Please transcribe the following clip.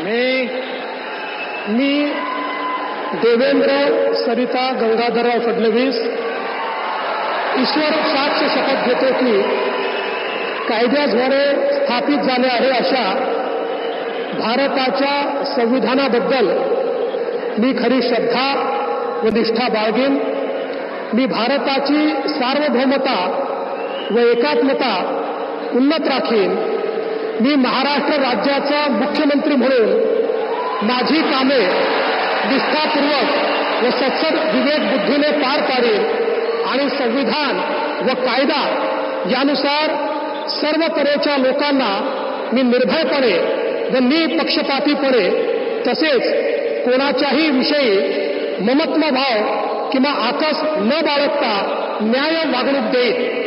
मी देवेंद्र सरिता गंगाधरराव फडणवीस ईश्वर साक्ष शपथ घेतो की कायद्याद्वारे स्थापित झाले आहे अशा भारताच्या संविधानाबद्दल मी खरी श्रद्धा व निष्ठा बाळगेन. मी भारताची सार्वभौमता व एकात्मता उन्नत राखीन. मी महाराष्ट्र राज्याचा मुख्यमंत्री म्हणून माझी कामे निष्ठापूर्वक व सत्सद विवेक बुद्धीने पार पाडेन आणि संविधान व कायदा यानुसार सर्व तऱ्हेच्या लोकांना मी निर्भयपणे व निपक्षपातीपणे तसेच कोणाच्याही विषयी ममत्वभाव किंवा आकस न बाळगता न्याय वागणूक देईन.